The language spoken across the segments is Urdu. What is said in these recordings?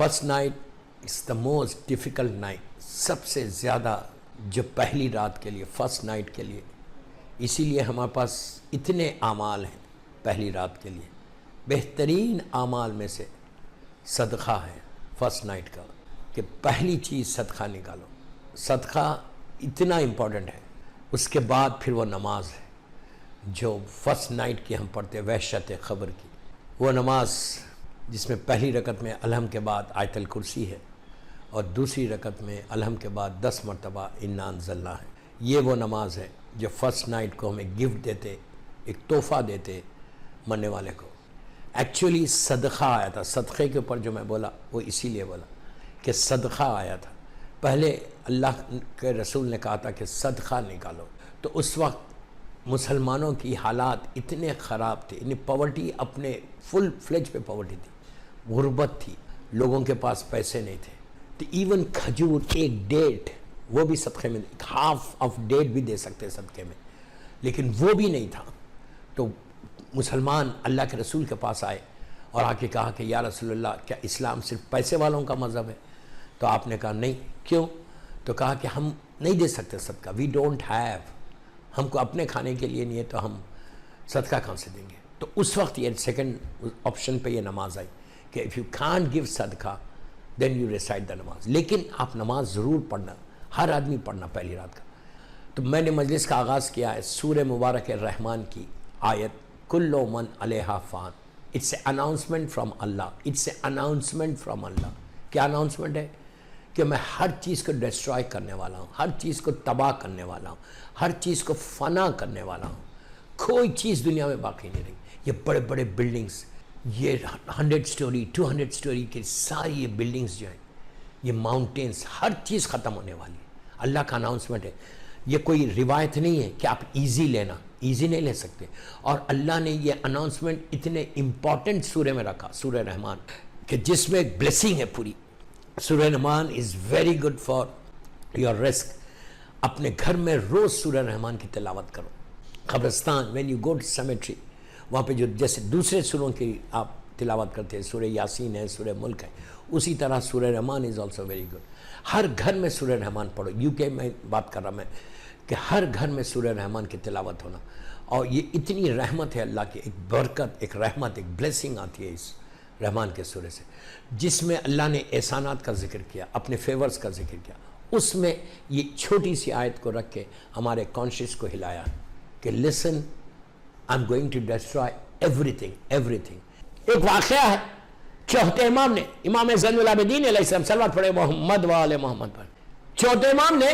First night is the most difficult night, سب سے زیادہ جو پہلی رات کے لیے، فرسٹ نائٹ کے لیے. اسی لیے ہمارے پاس اتنے اعمال ہیں پہلی رات کے لیے. بہترین اعمال میں سے صدقہ ہے فرسٹ نائٹ کا، کہ پہلی چیز صدقہ نکالو. صدقہ اتنا امپورٹنٹ ہے. اس کے بعد پھر وہ نماز ہے جو فرسٹ نائٹ کی ہم پڑھتے ہیں، وحشت خبر کی. وہ نماز جس میں پہلی رکعت میں الحم کے بعد آیت الکرسی ہے اور دوسری رکعت میں الحم کے بعد 10 مرتبہ انا انزلنا ہے. یہ وہ نماز ہے جو فرسٹ نائٹ کو ہمیں گفٹ دیتے، ایک تحفہ دیتے مرنے والے کو. ایکچولی صدقہ آیا تھا. صدقے کے اوپر جو میں بولا وہ اسی لیے بولا کہ صدقہ آیا تھا. پہلے اللہ کے رسول نے کہا تھا کہ صدقہ نکالو، تو اس وقت مسلمانوں کی حالات اتنے خراب تھے، یعنی پاورٹی، اپنے فل فلیج پہ پاورٹی تھی، غربت تھی، لوگوں کے پاس پیسے نہیں تھے. تو ایون کھجور، ایک ڈیٹ، وہ بھی صدقے میں، ہاف آف ڈیٹ بھی دے سکتے صدقے میں، لیکن وہ بھی نہیں تھا. تو مسلمان اللہ کے رسول کے پاس آئے اور آ کے کہا کہ یا رسول اللہ، کیا اسلام صرف پیسے والوں کا مذہب ہے؟ تو آپ نے کہا نہیں. کیوں؟ تو کہا کہ ہم نہیں دے سکتے صدقہ، وی ڈونٹ ہیو، ہم کو اپنے کھانے کے لیے نہیں ہے، تو ہم صدقہ کہاں سے دیں گے؟ تو اس وقت یہ سیکنڈ آپشن پہ یہ نماز آئی کہ اف یو کانٹ گیو صدقہ دین یو ریسائٹ دا نماز. لیکن آپ نماز ضرور پڑھنا، ہر آدمی پڑھنا پہلی رات کا. تو میں نے مجلس کا آغاز کیا ہے سورہ مبارک الرحمن کی آیت کل من علیہا فان. It's a announcement from Allah, it's a announcement from Allah. کیا اناؤنسمنٹ ہے؟ کہ میں ہر چیز کو ڈسٹرائے کرنے والا ہوں، ہر چیز کو تباہ کرنے والا ہوں، ہر چیز کو فنا کرنے والا ہوں. کوئی چیز دنیا میں باقی نہیں رہی. یہ بڑے بڑے بلڈنگز، یہ 100 سٹوری 200 سٹوری کی ساری یہ بلڈنگز جو ہیں، یہ ماؤنٹینز، ہر چیز ختم ہونے والی ہے. اللہ کا اناؤنسمنٹ ہے. یہ کوئی روایت نہیں ہے کہ آپ ایزی لینا، ایزی نہیں لے سکتے. اور اللہ نے یہ اناؤنسمنٹ اتنے امپورٹنٹ سورہ میں رکھا، سورہ رحمان، کہ جس میں ایک بلیسنگ ہے پوری. Surah Rahman is very good for your رزق. اپنے گھر میں روز سورہ رحمان کی تلاوت کرو. قبرستان، when you go to cemetery, وہاں پہ جو جیسے دوسرے سوروں کی آپ تلاوت کرتے ہیں، سورہ یاسین ہے، سورہ ملک ہے، اسی طرح سورہ Rahman is also very good. ہر گھر میں سورہ رحمان پڑھو. یو کے میں بات کر رہا میں کہ ہر گھر میں سورہ رحمان کی تلاوت ہونا. اور یہ اتنی رحمت ہے اللہ کی، ایک برکت، ایک رحمت، ایک بلیسنگ آتی ہے اس رحمان کے سورے سے، جس میں اللہ نے احسانات کا ذکر کیا، اپنے فیورز کا ذکر کیا. اس میں یہ چھوٹی سی آیت کو رکھ کے ہمارے کانشیس کو ہلایا کہ listen, I am going to destroy everything, everything. ایک واقعہ ہے چوتھے امام نے، امام زین العابدین علیہ السلام، صلوات پڑھے محمد و آل محمد پر. چوتھے امام نے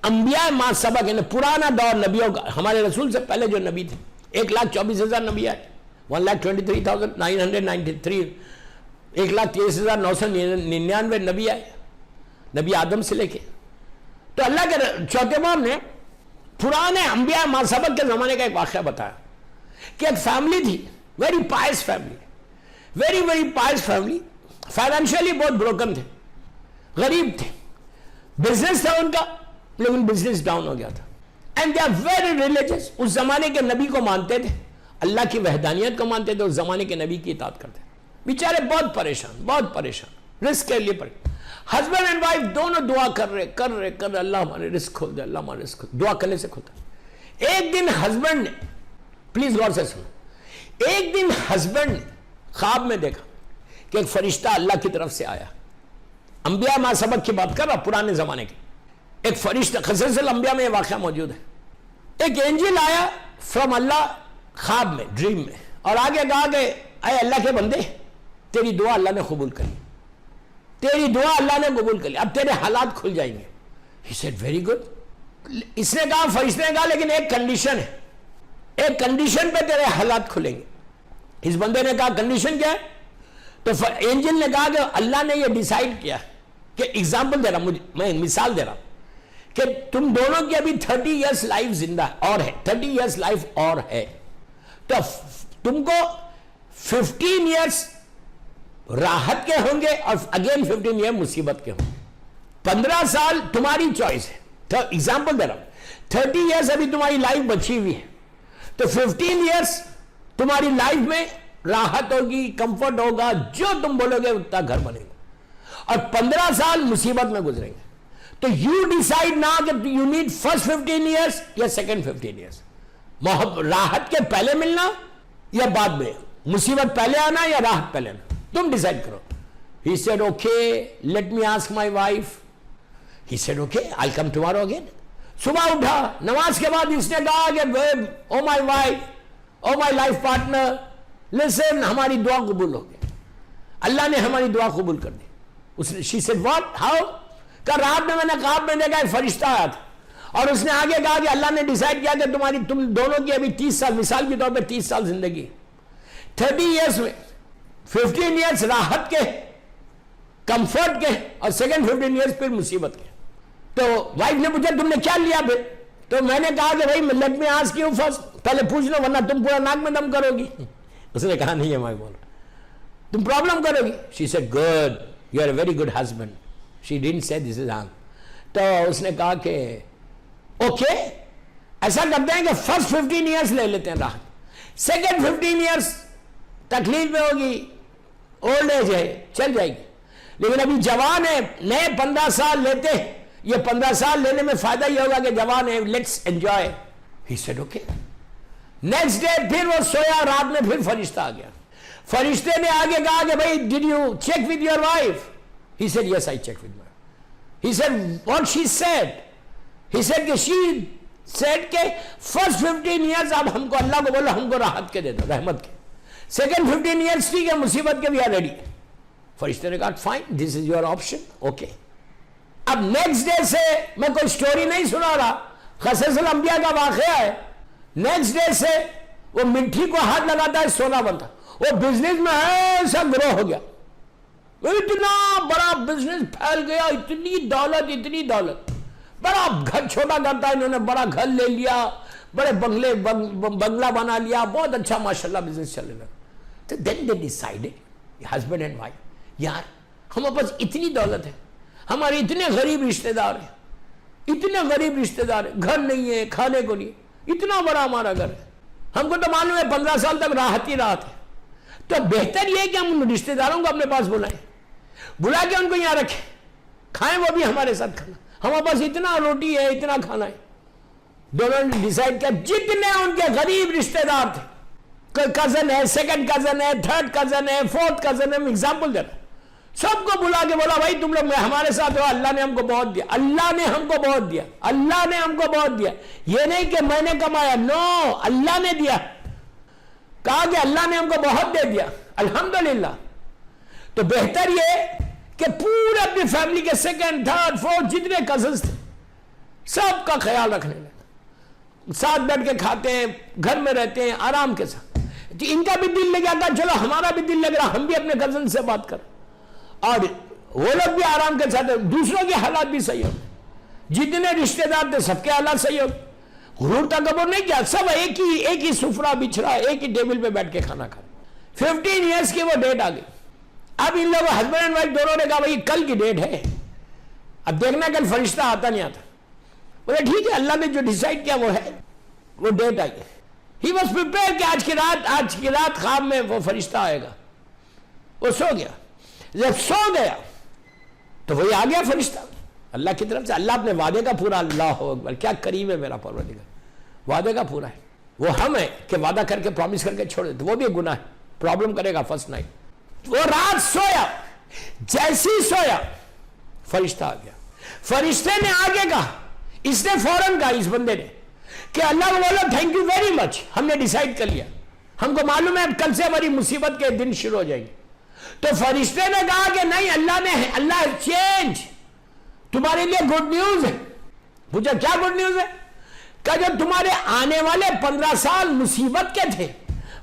انبیاء ما سبق، یعنی پرانا دور نبیوں کا، ہمارے رسول سے پہلے جو نبی تھے، 1,24,000 نبی آئے، 1,23,993، 1,23,999 نبی آئے، نبی آدم سے لے کے. تو اللہ کے چوتھے امام نے پرانے انبیاء ما سبق کے زمانے کا ایک واقعہ بتایا کہ ایک فیملی تھی، ویری پائس فیملی، ویری ویری پائس فیملی. فائنینشلی بہت بروکن تھے، غریب تھے. بزنس تھا ان کا، لیکن بزنس ڈاؤن ہو گیا تھا. And they are very religious. اس زمانے کے نبی کو مانتے تھے، اللہ کی وحدانیت کو مانتے تھے، اس زمانے کے نبی کی اطاعت کرتے. بیچارے بہت پریشان، بہت پریشان، رزق کے لیے پریشان. ہسبینڈ اینڈ وائف دونوں دعا کر رہے، اللہ ہمارے رزق کھول دے، اللہ ہمارے رزق کھول دے. دعا کرنے سے کھولتا. ایک دن ہسبینڈ نے، پلیز غور سے سنو، ایک دن ہسبینڈ نے خواب میں دیکھا کہ ایک فرشتہ اللہ کی طرف سے آیا. انبیاء ما سبق کی بات کر رہا، پرانے زمانے کے. ایک فرشتہ، قصص الانبیاء میں یہ واقعہ موجود ہے. ایک اینجل آیا فرام اللہ خواب میں، ڈریم میں، اور آگے کہا کہ اے اللہ کے بندے، تیری دعا اللہ نے قبول کر لی، تیری دعا اللہ نے قبول کر لی، اب تیرے حالات کھل جائیں گے. He said very good. اس نے کہا، فرشتے نے کہا، لیکن ایک کنڈیشن ہے، ایک کنڈیشن پہ تیرے حالات کھلیں گے. اس بندے نے کہا کنڈیشن کیا ہے؟ تو اینجل نے کہا کہ اللہ نے یہ ڈیسائیڈ کیا کہ، ایگزامپل دے رہا ہوں، میں مثال دے رہا ہوں کہ تم دونوں کی ابھی 30 ایئرس لائف زندہ اور ہے، 30 ایئرس لائف اور ہے، تو تم کو 15 ایئرس راحت کے ہوں گے اور اگین 15 ایئر مصیبت کے ہوں گے. 15 سال تمہاری چوائس ہے. تو ایگزامپل دے رہا ہوں، 30 ایئرس ابھی تمہاری لائف بچی ہوئی ہے، تو 15 ایئرس تمہاری لائف میں راحت ہوگی، کمفرٹ ہوگا، جو تم بولو گے اتنا گھر بنے گا. اور 15 سال مصیبت میں گزریں گے. تو یو ڈیسائیڈ نا کہ یو نیڈ فرسٹ 15 ایئرس یا سیکنڈ 15 ایئرس. راحت کے پہلے ملنا یا بعد میں, مصیبت پہلے آنا یا راحت پہلے آنا, تم ڈیسائیڈ کرو. He said, okay, let me ask my wife. He said, okay, I'll come tomorrow again. صبح اٹھا, نماز کے بعد اس نے کہا کہ oh my wife, oh my life partner, listen, ہماری دعا قبول ہو گئی, اللہ نے ہماری دعا قبول کر دی. She said, what? How? کہ رات میں نے خواب میں دیکھا ایک فرشتہ آیا تھا, اور اس نے آگے کہا کہ اللہ نے ڈیسائیڈ کیا کہ تم دونوں کی ابھی 30 سال, مثال کے طور پہ 30 سال زندگی, 30 ایئرس میں 15 ایئرس راحت کے, کمفرٹ کے, اور سیکنڈ 15 ایئرس پھر مصیبت کے. تو وائف نے پوچھا تم نے کیا لیا پھر؟ تو میں نے کہا کہ بھائی let me ask you first, پہلے پوچھ لو ورنہ تم پورا ناک میں دم کرو گی. اس نے کہا نہیں ہے, میں بول رہا تم پرابلم کرو گی. She said good, you are a very good husband. She didn't say this is wrong. تو اس نے کہا کہ اوکے, ایسا کرتے ہیں کہ فرسٹ 15 ایئرس لے لیتے ہیں راحت, سیکنڈ 15 ایئرس تکلیف میں ہوگی, اولڈ ایج ہے, چل جائے گی, لیکن ابھی جوان ہے, نئے 15 سال لیتے ہیں, یہ 15 سال لینے میں فائدہ یہ ہوگا کہ جوان ہے, let's enjoy. He said okay. Next day پھر وہ سویا, رات میں پھر فرشتہ آ گیا. فرشتے نے آگے کہا کہ بھائی did you check with your wife? He said yes I check with my. He said what she said? He said کہ شی سیڈ کہ فرسٹ 15 ایئرس اب ہم کو, اللہ کو بولو ہم کو راحت کے دے دو, رحمت کے. سیکنڈ 15 ایئرس ٹھیک ہے, مصیبت کے بھی آر ریڈی. فرشتے نے کہا fine, this is your option, okay. اب نیکسٹ ڈے سے میں کوئی سٹوری نہیں سنا رہا, قصص الانبیاء کا واقعہ ہے. نیکسٹ ڈے سے وہ مٹھی کو ہاتھ لگاتا ہے سونا بنتا. وہ بزنس میں ایسا گرو ہو گیا, اتنا بڑا بزنس پھیل گیا, اتنی دولت, بڑا گھر, چھوٹا گھر تھا, انہوں نے بڑا گھر لے لیا, بڑے بنگلہ بنا لیا, بہت اچھا ماشاءاللہ بزنس چلنے لگا. تو دین دے ڈیسائیڈڈ, ہسبینڈ اینڈ وائف, یار ہمارے پاس اتنی دولت ہے, ہمارے اتنے غریب رشتہ دار ہیں, گھر نہیں ہے, کھانے کو نہیں, اتنا بڑا ہمارا گھر ہے, ہم کو تو معلوم ہے 15 سال تک راحت ہی راحت ہے. تو بہتر یہ ہے کہ ہم رشتہ داروں کو اپنے پاس بلائیں, بلا کے ان کو یہاں رکھیں, کھائیں وہ بھی ہمارے ساتھ کھانا, ہمارے پاس اتنا روٹی ہے, اتنا کھانا ہے. دونوں نے ڈیسائیڈ کیا, جتنے ان کے غریب رشتہ دار تھے, کزن ہے, سیکنڈ کزن ہے, تھرڈ کزن ہے, فورتھ کزن ہے, ایگزامپل دے رہا, سب کو بلا کے بولا بھائی تم لوگ ہمارے ساتھ ہو, اللہ نے ہم کو بہت دیا, اللہ نے ہم کو بہت دیا, اللہ نے ہم کو بہت دیا. یہ نہیں کہ میں نے کمایا, نو, اللہ نے دیا. کہا کہ اللہ نے ہم کو بہت دے دیا, الحمدللہ. تو بہتر یہ کہ پورے اپنی فیملی کے سیکنڈ تھرڈ فورتھ جتنے کزنس تھے سب کا خیال رکھنے لگے, ساتھ بیٹھ کے کھاتے ہیں, گھر میں رہتے ہیں آرام کے ساتھ. ان کا بھی دل لگ جاتا, چلو ہمارا بھی دل لگ رہا, ہم بھی اپنے کزن سے بات کریں, اور وہ لوگ بھی آرام کے ساتھ, دوسروں کے حالات بھی صحیح ہو, جتنے رشتہ دار تھے سب کے حالات صحیح ہو. غرور تکبر نہیں کیا, سب ایک ہی سفرہ بچھڑا, ایک ہی ٹیبل پہ بیٹھ کے کھانا کھا. 15 ایئرس کی وہ ڈیٹ آ گئی. اب ان لوگوں ہسبینڈ اینڈ وائف دونوں نے کہا بھائی کل کی ڈیٹ ہے, اب دیکھنا کل فرشتہ آتا نہیں آتا. بولے ٹھیک ہے, اللہ نے جو ڈیسائیڈ کیا وہ ہے, وہ ڈیٹ آئی. ہی واز پریپیئر کہ آج کی رات خواب میں وہ فرشتہ آئے گا. وہ سو گیا, جب سو گیا تو وہی آ گیا فرشتہ اللہ کی طرف سے. اللہ اپنے وعدے کا پورا, اللہ اکبر, کیا کریم ہے میرا پروردگار, وعدے کا پورا ہے. وہ ہم ہے کہ وعدہ کر کے پرامس کر کے چھوڑ دیتے, وہ بھی گناہ ہے, پرابلم کرے گا فرسٹ نائٹ. وہ رات سویا, جیسی سویا فرشتہ آ گیا. فرشتے نے آگے کہا, اس نے فوراً کہا, اس بندے نے, کہ اللہ کو بولو تھینک یو ویری مچ, ہم نے ڈیسائیڈ کر لیا, ہم کو معلوم ہے کل سے ہماری مصیبت کے دن شروع ہو جائیں گے. تو فرشتے نے کہا کہ نہیں, اللہ چینج, تمہارے لیے گڈ نیوز ہے. پوچھا کیا گڈ نیوز ہے؟ کہ جو تمہارے آنے والے 15 سال مصیبت کے تھے,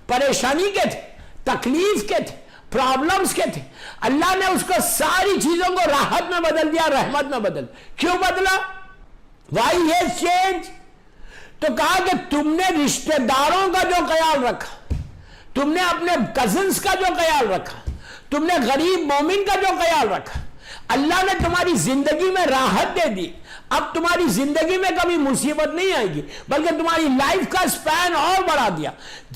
پریشانی کے تھے, تکلیف کے تھے, پرابلمز کے تھے, اللہ نے اس کو ساری چیزوں کو راحت میں بدل دیا, رحمت میں بدل. کیوں بدلا؟ Why has change. تو کہا کہ تم نے رشتہ داروں کا جو خیال رکھا, تم نے اپنے کزنز کا جو خیال رکھا, تم نے غریب مومن کا جو خیال رکھا, اللہ نے تمہاری زندگی میں راحت دے دی, اب تمہاری زندگی میں کبھی مصیبت نہیں آئے گی بلکہ تمہاری لائف کا سپین اور بڑھا دیا.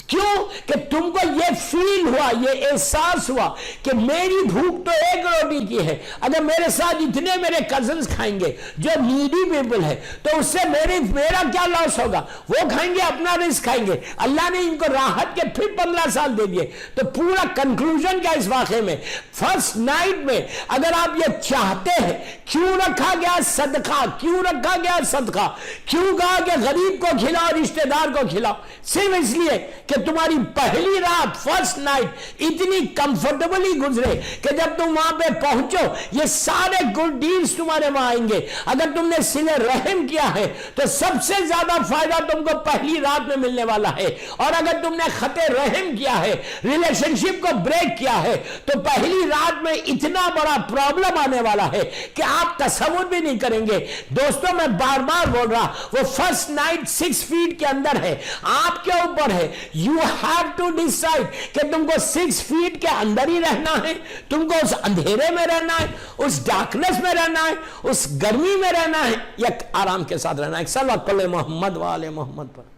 کیوں کہ تم کو یہ فیل ہوا, یہ احساس ہوا کہ میری بھوک تو ایک روٹی کی ہے, اگر میرے ساتھ اتنے میرے کزنز کھائیں گے جو نیڈی پیپل ہے تو اس سے میرا کیا لاس ہوگا, وہ کھائیں گے اپنا رزق کھائیں گے. اللہ نے ان کو راحت کے پھر 15 سال دے دیے. تو پورا کنکلوژن کیا اس واقعے میں, فرسٹ نائٹ میں اگر آپ یہ چاہتے ہیں, کیوں رکھا گیا صدقہ, کیوں رکھا گیا صدقہ, کیوں کہا کہ غریب کو کھلاؤ رشتہ دار کو کھلاؤ, صرف اس لیے کہ تمہاری پہلی رات فرسٹ نائٹ اتنی کمفرٹیبلی گزرے کہ جب تم وہاں پہ پہنچو یہ سارے گڈ ڈیلز تمہارے وہاں آئیں گے. اگر تم نے صلہ رحم کیا ہے تو سب سے زیادہ فائدہ تم کو پہلی رات میں ملنے والا ہے, اور اگر تم نے خط رحم کیا ہے, ریلیشن شپ کو بریک کیا ہے, تو پہلی رات میں اتنا بڑا پرابلم آنے والا ہے کہ آپ تصور بھی نہیں کریں گے. دوستوں میں بار بار بول رہا, وہ فرسٹ نائٹ 6 فیٹ کے اندر ہے, آپ کے اوپر ہے. یو ہیو ٹو ڈیسائیڈ کہ تم کو 6 فیٹ کے اندر ہی رہنا ہے, تم کو اس اندھیرے میں رہنا ہے, اس ڈارکنس میں رہنا ہے, اس گرمی میں رہنا ہے, یا آرام کے ساتھ رہنا ہے. ایک صلوات پڑھ لیں محمد وآل محمد پر.